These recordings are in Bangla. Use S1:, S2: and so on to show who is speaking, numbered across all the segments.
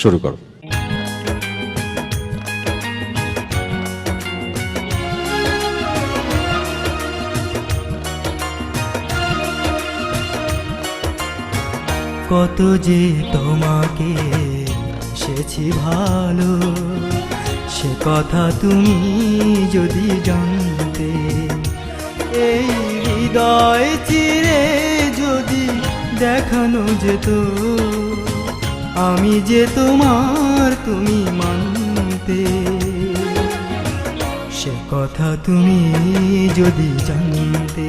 S1: শুরু করো।
S2: কত যে তোমাকে এসেছি ভালো, সে কথা তুমি যদি জানতে। এই হৃদয় চিরে যদি দেখানো যেত, আমি যে তোমার তুমি মানতে। সে কথা তুমি যদি জানতে।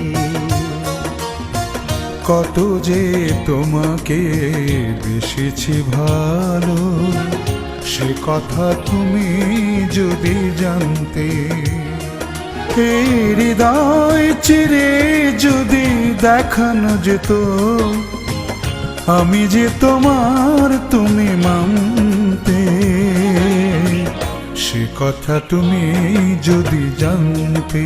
S3: কত যে তোমাকে বেসেছি ভালো, সে কথা তুমি যদি জানতে। এই হৃদয় চিরে যদি দেখানো যেত, আমি যে তোমার তুমি মানতে। সে কথা তুমি যদি জানতে।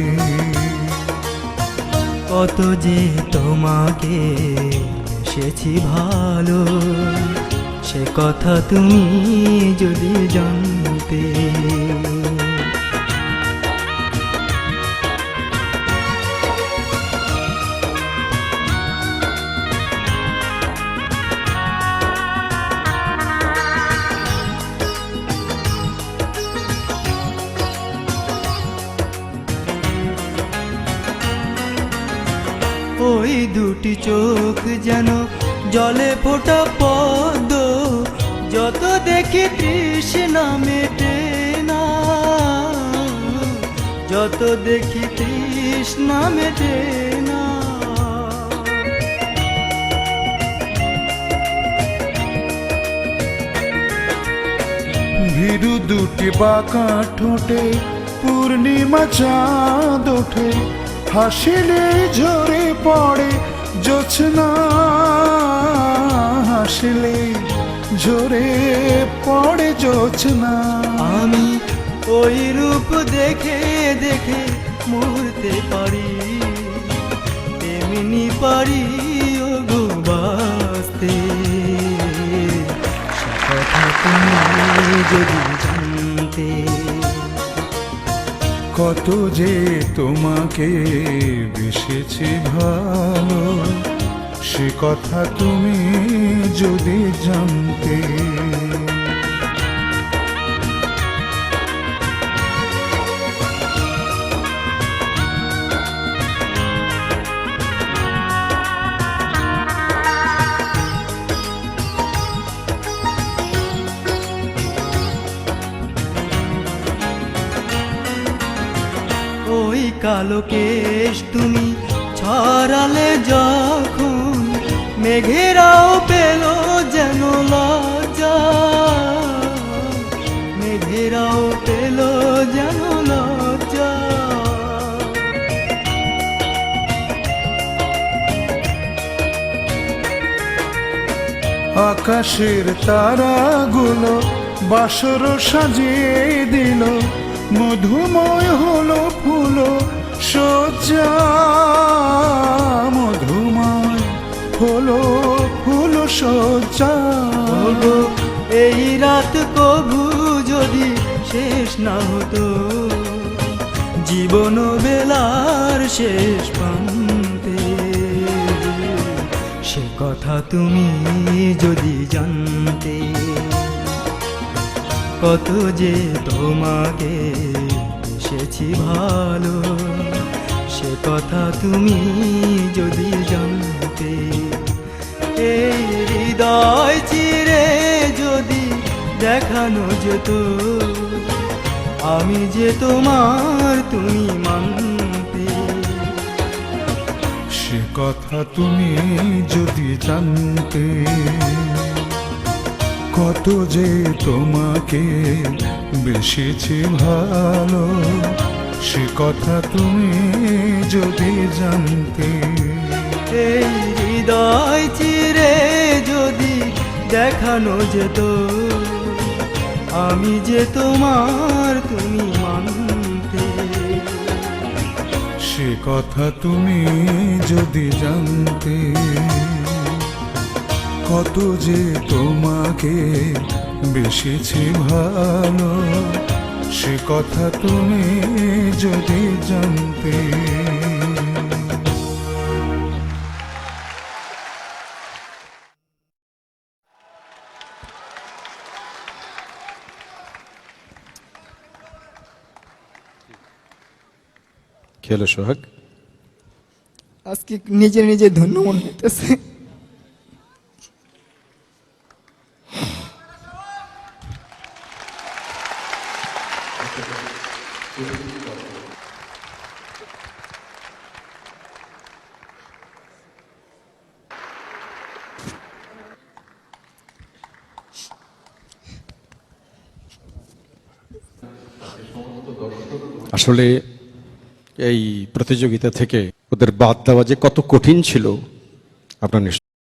S2: কত যে তোমাকে এসেছি ভালো, সে কথা তুমি যদি জানতে। ওই দুটি চোখ যেন জলে ফোটা পদ্ম, যত দেখি তৃষ্ণা মেটে না, যত দেখি তৃষ্ণা মেটে না।
S3: ভীরু দুটি বাঁকা ঠোঁটে পূর্ণিমা চাঁদ ওঠে, হাসিলে ঝরে পড়ে জোছনা, হাসিলে ঝরে পড়ে জোছনা।
S2: আমি ওই রূপ দেখে দেখে মরতে পারি, তেমনি পারি ও গো বাঁচতে। সে কথা তুমি যদি জানতে।
S3: কত যে তোমাকে বেসেছি ভালো, সে কথা তুমি যদি জানতে।
S2: ওই কালো কেশ তুমি ছড়ালে যখন, মেঘেরাও পেল যেন লজ্জা, মেঘেরাও পেল যেন লজ্জা।
S3: আকাশের তারাগুলো বাসর সাজিয়ে দিল, মধুময় হলো ফুল সজ্জা, মধুময় হলো ফুল সজ্জা।
S2: ওগো এই রাত কভু যদি শেষ না হতো, জীবন বেলার শেষ প্রান্তে। সে কথা তুমি যদি জানতে। কত যে তোমাকে এসেছি ভালো, সে কথা তুমি যদি জানতে। এই হৃদয় চিরে যদি দেখানো যেত, আমি যে তোমার তুমি মানতে।
S3: সে কথা তুমি যদি জানতে। কত যে তোমাকে বেসেছি ভালো, সে কথা তুমি যদি জানতে।
S2: এই হৃদয় চিরে যদি দেখানো যেত, আমি যে তোমার তুমি মানতে।
S3: সে কথা তুমি যদি জানতে। কত যে তোমাকে বেশিছি ভালো, সে কথা তুমি যদি জানতে।
S1: খেলো সোহাগ।
S4: আজকে নিজে নিজে ধন্য মনে হইতেছে।
S1: আসলে এই প্রতিযোগিতা থেকে ওদের বাদ দেওয়া যে কত কঠিন ছিল আপনারা নিশ্চয়ই